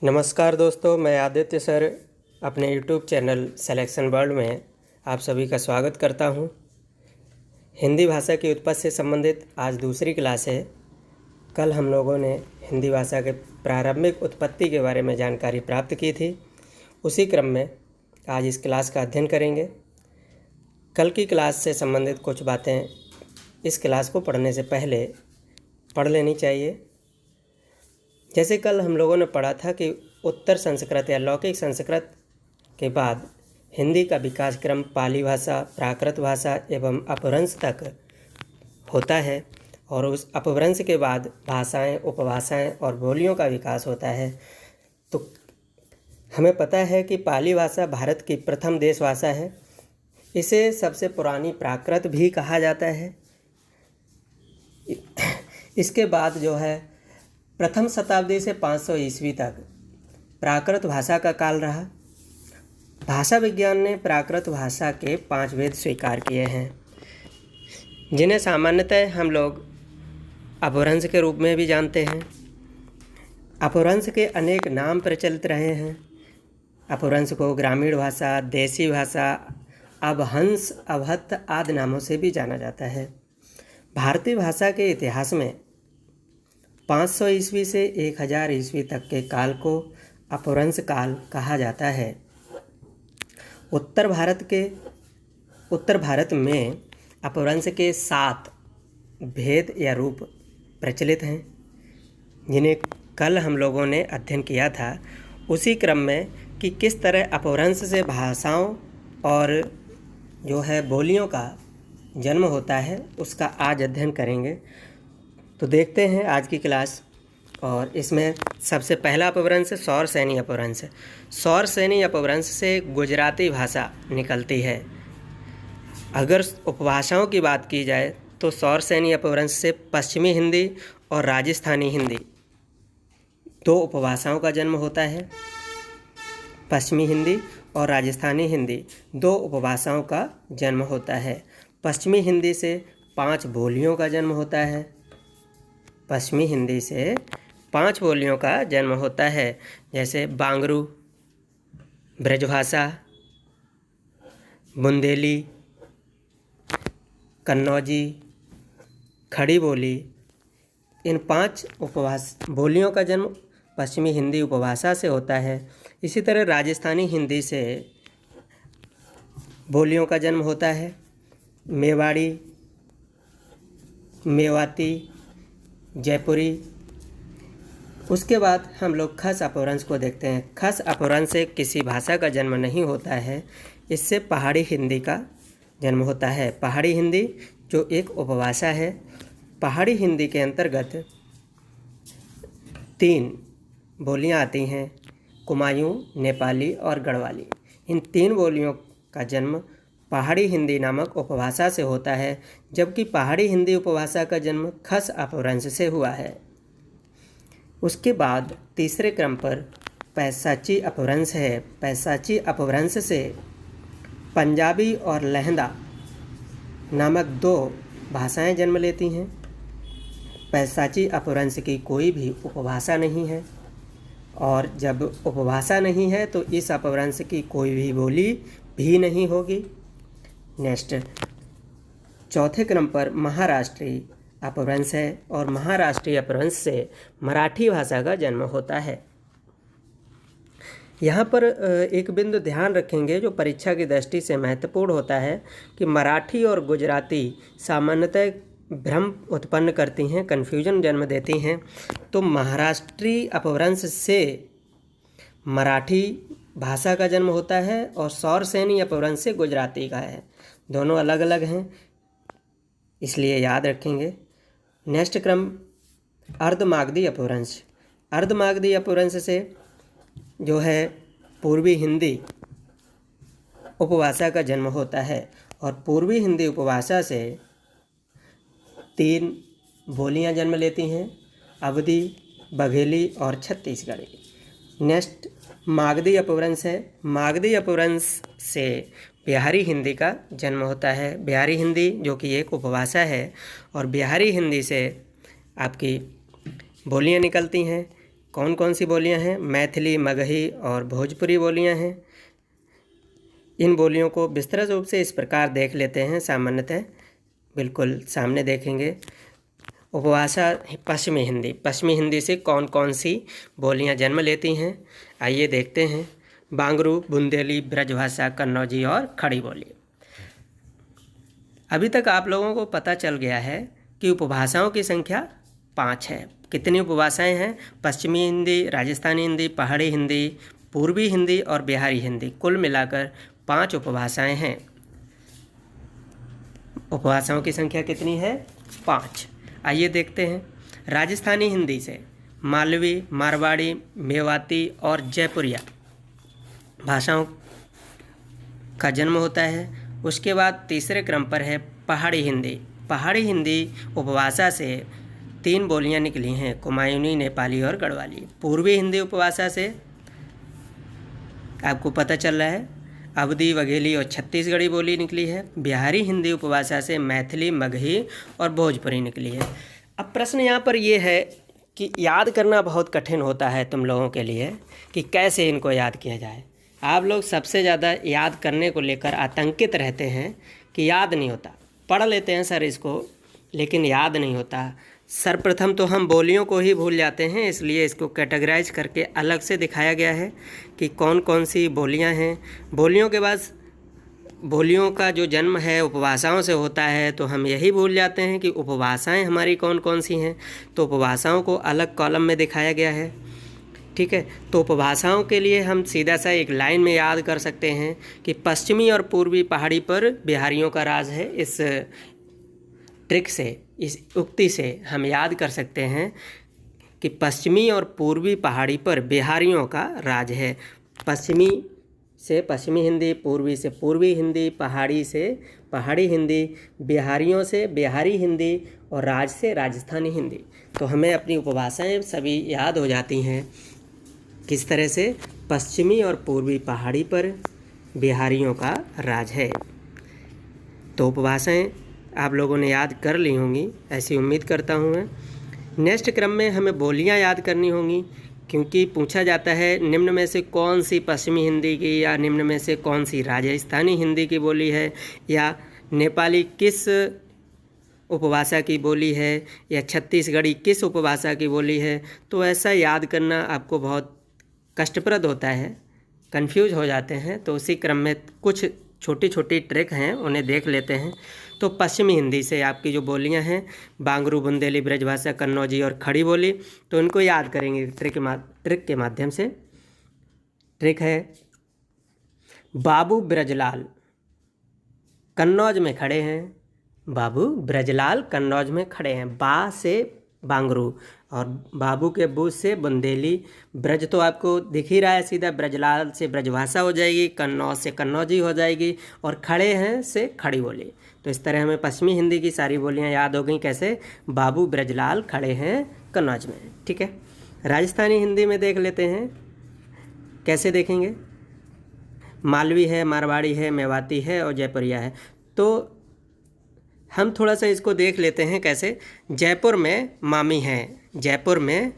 नमस्कार दोस्तों, मैं आदित्य सर अपने यूट्यूब चैनल सिलेक्शन वर्ल्ड में आप सभी का स्वागत करता हूं। हिंदी भाषा की उत्पत्ति से संबंधित आज दूसरी क्लास है। कल हम लोगों ने हिंदी भाषा के प्रारंभिक उत्पत्ति के बारे में जानकारी प्राप्त की थी। उसी क्रम में आज इस क्लास का अध्ययन करेंगे। कल की क्लास से संबंधित कुछ बातें इस क्लास को पढ़ने से पहले पढ़ लेनी चाहिए। जैसे कल हम लोगों ने पढ़ा था कि उत्तर संस्कृत या लौकिक संस्कृत के बाद हिंदी का विकास क्रम पाली भाषा, प्राकृत भाषा एवं अपभ्रंश तक होता है और उस अपभ्रंश के बाद भाषाएं, उपभाषाएं और बोलियों का विकास होता है। तो हमें पता है कि पाली भाषा भारत की प्रथम देश भाषा है। इसे सबसे पुरानी प्राकृत भी कहा जाता है। इसके बाद जो है प्रथम शताब्दी से 500 ईस्वी तक प्राकृत भाषा का काल रहा। भाषा विज्ञान ने प्राकृत भाषा के 5 वेद स्वीकार किए हैं, जिन्हें सामान्यतः हम लोग अपभ्रंश के रूप में भी जानते हैं। अपभ्रंश के अनेक नाम प्रचलित रहे हैं। अपभ्रंश को ग्रामीण भाषा, देसी भाषा, अपभ्रंश, अवहत्त आदि नामों से भी जाना जाता है। भारतीय भाषा के इतिहास में 500 ईस्वी से 1000 ईस्वी तक के काल को अपभ्रंश काल कहा जाता है। उत्तर भारत में अपभ्रंश के 7 भेद या रूप प्रचलित हैं, जिन्हें कल हम लोगों ने अध्ययन किया था। उसी क्रम में कि किस तरह अपभ्रंश से भाषाओं और जो है बोलियों का जन्म होता है, उसका आज अध्ययन करेंगे। तो देखते हैं आज की क्लास। और इसमें सबसे पहला अपभ्रंश सौर सैनी अपभ्रंश। सौर सैनी अपभ्रंश से गुजराती भाषा निकलती है। अगर उपभाषाओं की बात की जाए तो सौर सैनी अपभ्रंश से पश्चिमी हिंदी और राजस्थानी हिंदी 2 उपभाषाओं का जन्म होता है। पश्चिमी हिंदी और राजस्थानी हिंदी 2 उपभाषाओं का जन्म होता है। पश्चिमी हिंदी से 5 बोलियों का जन्म होता है। पश्चिमी हिंदी से 5 बोलियों का जन्म होता है, जैसे बांगरू, ब्रजभाषा, बुंदेली, कन्नौजी, खड़ी बोली। इन 5 बोलियों का जन्म पश्चिमी हिंदी उपभाषा से होता है। इसी तरह राजस्थानी हिंदी से बोलियों का जन्म होता है। मेवाड़ी, मेवाती, जयपुरी। उसके बाद हम लोग खस अपभ्रंश को देखते हैं। खस अपभ्रंश से किसी भाषा का जन्म नहीं होता है, इससे पहाड़ी हिंदी का जन्म होता है। पहाड़ी हिंदी जो एक उपभाषा है। पहाड़ी हिंदी के अंतर्गत 3 बोलियां आती हैं, कुमायूं, नेपाली और गढ़वाली। इन 3 बोलियों का जन्म पहाड़ी हिंदी नामक उपभाषा से होता है, जबकि पहाड़ी हिंदी उपभाषा का जन्म खस अपभ्रंश से हुआ है। उसके बाद तीसरे क्रम पर पैशाची अपभ्रंश है। पैशाची अपभ्रंश से पंजाबी और लहंदा नामक 2 भाषाएं जन्म लेती हैं। पैशाची अपभ्रंश की कोई भी उपभाषा नहीं है, और जब उपभाषा नहीं है तो इस अपभ्रंश की कोई भी बोली भी नहीं होगी। नेक्स्ट, चौथे क्रम पर महाराष्ट्रीय अपभ्रंश है, और महाराष्ट्रीय अपभ्रंश से मराठी भाषा का जन्म होता है। यहाँ पर एक बिंदु ध्यान रखेंगे जो परीक्षा की दृष्टि से महत्वपूर्ण होता है कि मराठी और गुजराती सामान्यतः भ्रम उत्पन्न करती हैं, कन्फ्यूजन जन्म देती हैं। तो महाराष्ट्रीय अपभ्रंश से मराठी भाषा का जन्म होता है और सौर सैनी अपभ्रंश से गुजराती का है। दोनों अलग अलग हैं, इसलिए याद रखेंगे। नेक्स्ट क्रम अर्धमागधी अपभ्रंश। अर्धमागधी अपभ्रंश से जो है पूर्वी हिंदी उपभाषा का जन्म होता है, और पूर्वी हिंदी उपभाषा से 3 बोलियां जन्म लेती हैं, अवधी, बघेली और छत्तीसगढ़ी। नेक्स्ट मागधी अपभ्रंश है। मागधी अपभ्रंश से बिहारी हिंदी का जन्म होता है। बिहारी हिंदी जो कि एक उपभाषा है, और बिहारी हिंदी से आपकी बोलियां निकलती हैं, कौन कौन सी बोलियां हैं? मैथिली, मगही और भोजपुरी बोलियां हैं। इन बोलियों को विस्तृत रूप से इस प्रकार देख लेते हैं। सामान्यतः बिल्कुल सामने देखेंगे। उपभाषा पश्चिमी हिंदी। पश्चिमी हिंदी से कौन कौन सी बोलियां जन्म लेती हैं, आइए देखते हैं। बांगरू, बुंदेली, ब्रजभाषा, कन्नौजी और खड़ी बोली। अभी तक आप लोगों को पता चल गया है कि उपभाषाओं की संख्या 5 है। कितनी उपभाषाएं हैं? पश्चिमी हिंदी, राजस्थानी हिंदी, पहाड़ी हिंदी, पूर्वी हिंदी और बिहारी हिंदी, कुल मिलाकर 5 उपभाषाएं हैं। उपभाषाओं की संख्या कितनी है? 5। आइए देखते हैं। राजस्थानी हिंदी से मालवी, मारवाड़ी, मेवाती और जयपुरिया भाषाओं का जन्म होता है। उसके बाद तीसरे क्रम पर है पहाड़ी हिंदी। पहाड़ी हिंदी उपभाषा से 3 बोलियां निकली हैं, कुमायूनी, नेपाली और गढ़वाली। पूर्वी हिंदी उपभाषा से आपको पता चल रहा है अवधी, वघेली और छत्तीसगढ़ी बोली निकली है। बिहारी हिंदी उपभाषा से मैथिली, मगही और भोजपुरी निकली है। अब प्रश्न यहाँ पर ये है कि याद करना बहुत कठिन होता है तुम लोगों के लिए कि कैसे इनको याद किया जाए। आप लोग सबसे ज़्यादा याद करने को लेकर आतंकित रहते हैं कि याद नहीं होता। पढ़ लेते हैं सर इसको, लेकिन याद नहीं होता। सर्वप्रथम तो हम बोलियों को ही भूल जाते हैं, इसलिए इसको कैटेगराइज करके अलग से दिखाया गया है कि कौन कौन सी बोलियां हैं। बोलियों के बाद बोलियों का जो जन्म है उपभाषाओं से होता है, तो हम यही भूल जाते हैं कि उपभाषाएं हमारी कौन कौन सी हैं। तो उपभाषाओं को अलग कॉलम में दिखाया गया है, ठीक है। तो उपभाषाओं के लिए हम सीधा सा एक लाइन में याद कर सकते हैं कि पश्चिमी और पूर्वी पहाड़ी पर बिहारियों का राज है। इस ट्रिक से, इस उक्ति से हम याद कर सकते हैं कि पश्चिमी और पूर्वी पहाड़ी पर बिहारियों का राज है। पश्चिमी से पश्चिमी हिंदी, पूर्वी से पूर्वी हिंदी, पहाड़ी से पहाड़ी हिंदी, बिहारियों से बिहारी हिंदी और राज से राजस्थानी हिंदी। तो हमें अपनी उपभाषाएं सभी याद हो जाती हैं। किस तरह से? पश्चिमी और पूर्वी पहाड़ी पर बिहारियों का राज है। तो उपभाषाएं आप लोगों ने याद कर ली होंगी, ऐसी उम्मीद करता हूँ मैं। नेक्स्ट क्रम में हमें बोलियां याद करनी होंगी, क्योंकि पूछा जाता है निम्न में से कौन सी पश्चिमी हिंदी की या निम्न में से कौन सी राजस्थानी हिंदी की बोली है, या नेपाली किस उपभाषा की बोली है, या छत्तीसगढ़ी किस उपभाषा की बोली है। तो ऐसा याद करना आपको बहुत कष्टप्रद होता है, कंफ्यूज हो जाते हैं। तो उसी क्रम में कुछ छोटी छोटी ट्रिक हैं, उन्हें देख लेते हैं। तो पश्चिमी हिंदी से आपकी जो बोलियां हैं बांगरू, बुंदेली, ब्रजभाषा, कन्नौजी और खड़ी बोली, तो इनको याद करेंगे ट्रिक के माध्यम से। ट्रिक है बाबू ब्रजलाल कन्नौज में खड़े हैं। बाबू ब्रजलाल कन्नौज में खड़े हैं। बा से बांगरू और बाबू के बू से बुंदेली। ब्रज तो आपको दिख ही रहा है सीधा, ब्रजलाल से ब्रजभाषा हो जाएगी, कन्नौज से कन्नौजी हो जाएगी और खड़े हैं से खड़ी बोली। तो इस तरह हमें पश्चिमी हिंदी की सारी बोलियां याद हो गई। कैसे? बाबू ब्रजलाल खड़े हैं कन्नौज में, ठीक है। राजस्थानी हिंदी में देख लेते हैं, कैसे देखेंगे? मालवी है, मारवाड़ी है, मेवाती है और जयपुरिया है। तो हम थोड़ा सा इसको देख लेते हैं कैसे। जयपुर में मामी है, जयपुर में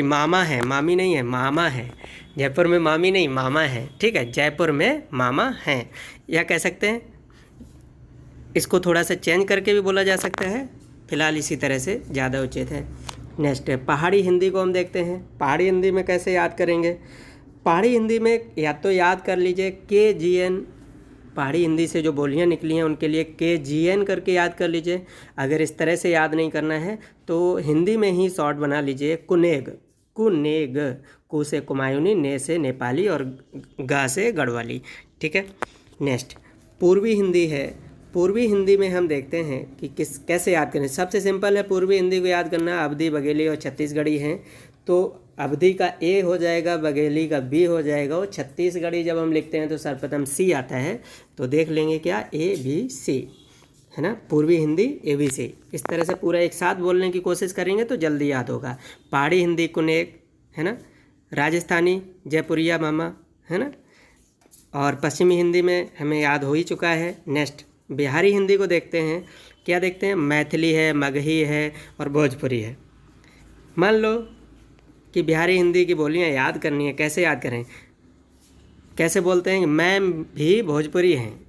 मामा है, मामी नहीं है, मामा है। जयपुर में मामी नहीं, मामा है, ठीक है। जयपुर में मामा हैं, या कह सकते हैं इसको थोड़ा सा चेंज करके भी बोला जा सकता है, फिलहाल इसी तरह से ज़्यादा उचित है। नेक्स्ट है पहाड़ी हिंदी को हम देखते हैं। पहाड़ी हिंदी में कैसे याद करेंगे? पहाड़ी हिंदी में या तो याद कर लीजिए KGN, पहाड़ी हिंदी से जो बोलियां निकली हैं उनके लिए KGN करके याद कर लीजिए। अगर इस तरह से याद नहीं करना है तो हिंदी में ही शॉर्ट बना लीजिए कुनेग, कुनेग। कु से कुमायूनी, ने से नेपाली और गा से गढ़वाली, ठीक है। नेक्स्ट पूर्वी हिंदी है। पूर्वी हिंदी में हम देखते हैं कि कैसे याद करें। सबसे सिंपल है पूर्वी हिंदी को याद करना। अवधी, बघेली और छत्तीसगढ़ी हैं, तो अवधी का A हो जाएगा, बघेली का B हो जाएगा और छत्तीसगढ़ी जब हम लिखते हैं तो सर्वप्रथम C आता है। तो देख लेंगे क्या, ABC है ना। पूर्वी हिंदी ABC, इस तरह से पूरा एक साथ बोलने की कोशिश करेंगे तो जल्दी याद होगा। पहाड़ी हिंदी कुनेक है ना, राजस्थानी जयपुरिया मामा है ना, और पश्चिमी हिंदी में हमें याद हो ही चुका है। नेक्स्ट बिहारी हिंदी को देखते हैं, क्या देखते हैं? मैथिली है, मगही है और भोजपुरी है। मान लो कि बिहारी हिंदी की बोलियाँ याद करनी है, कैसे याद करें? कैसे बोलते हैं? मैम भी भोजपुरी हैं,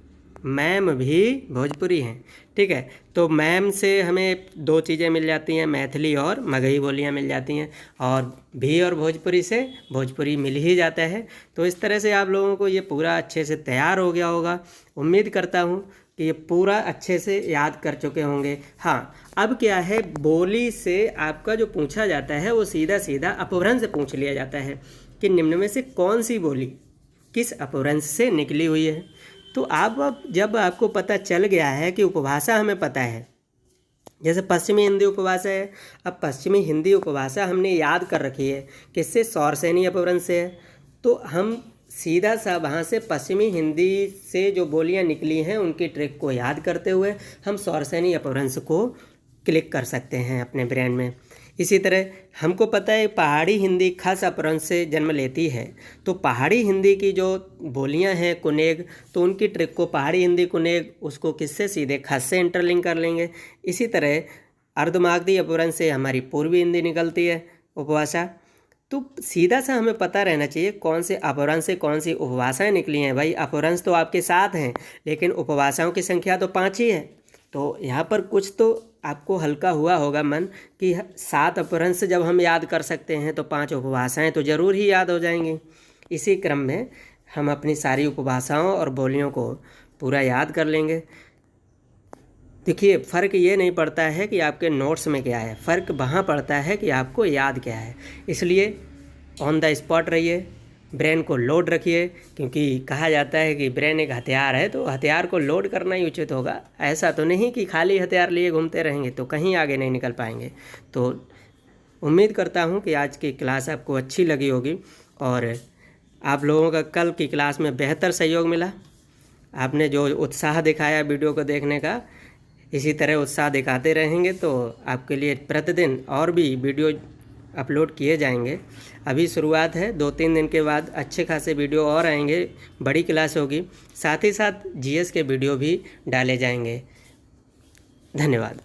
मैम भी भोजपुरी हैं। ठीक है, तो मैम से हमें दो चीज़ें मिल जाती हैं, मैथिली और मगही बोलियां मिल जाती हैं, और भी और भोजपुरी से भोजपुरी मिल ही जाता है। तो इस तरह से आप लोगों को ये पूरा अच्छे से तैयार हो गया होगा। उम्मीद करता हूँ कि ये पूरा अच्छे से याद कर चुके होंगे। हाँ, अब क्या है, बोली से आपका जो पूछा जाता है वो सीधा सीधा अपभ्रंश से पूछ लिया जाता है कि निम्न में से कौन सी बोली किस अपभ्रंश से निकली हुई है। तो अब जब आपको पता चल गया है कि उपभाषा हमें पता है, जैसे पश्चिमी हिंदी उपभाषा है, अब पश्चिमी हिंदी उपभाषा हमने याद कर रखी है किससे? सौरसेनी अपभ्रंश से है। तो हम सीधा सा वहाँ से पश्चिमी हिंदी से जो बोलियाँ निकली हैं उनकी ट्रिक को याद करते हुए हम सौरसेनी अपभ्रंश को क्लिक कर सकते हैं अपने ब्रेन में। इसी तरह हमको पता है पहाड़ी हिंदी खस अपभ्रंश से जन्म लेती है, तो पहाड़ी हिंदी की जो बोलियां हैं कुनेग, तो उनकी ट्रिक को पहाड़ी हिंदी कुनेग उसको किससे? सीधे खस से इंटरलिंक कर लेंगे। इसी तरह अर्धमागधी अपभ्रंश से हमारी पूर्वी हिंदी निकलती है उपभाषा। तो सीधा सा हमें पता रहना चाहिए कौन से अपभ्रंश से कौन सी उपभाषाएँ निकली हैं। भाई अपभ्रंश तो आपके 7 हैं, लेकिन उपभाषाओं की संख्या तो 5 ही है। तो यहाँ पर कुछ तो आपको हल्का हुआ होगा मन कि 7 अपभ्रंश जब हम याद कर सकते हैं तो 5 उपभाषाएं तो ज़रूर ही याद हो जाएंगी। इसी क्रम में हम अपनी सारी उपभाषाओं और बोलियों को पूरा याद कर लेंगे। देखिए, फ़र्क ये नहीं पड़ता है कि आपके नोट्स में क्या है, फ़र्क वहाँ पड़ता है कि आपको याद क्या है। इसलिए ऑन द स्पॉट रहिए, ब्रेन को लोड रखिए, क्योंकि कहा जाता है कि ब्रेन एक हथियार है, तो हथियार को लोड करना ही उचित होगा। ऐसा तो नहीं कि खाली हथियार लिए घूमते रहेंगे तो कहीं आगे नहीं निकल पाएंगे। तो उम्मीद करता हूँ कि आज की क्लास आपको अच्छी लगी होगी और आप लोगों का कल की क्लास में बेहतर सहयोग मिला। आपने जो उत्साह दिखाया वीडियो को देखने का, इसी तरह उत्साह दिखाते रहेंगे तो आपके लिए प्रतिदिन और भी वीडियो अपलोड किए जाएंगे। अभी शुरुआत है, 2-3 दिन के बाद अच्छे खासे वीडियो और आएंगे, बड़ी क्लास होगी, साथ ही साथ जीएस के वीडियो भी डाले जाएंगे। धन्यवाद।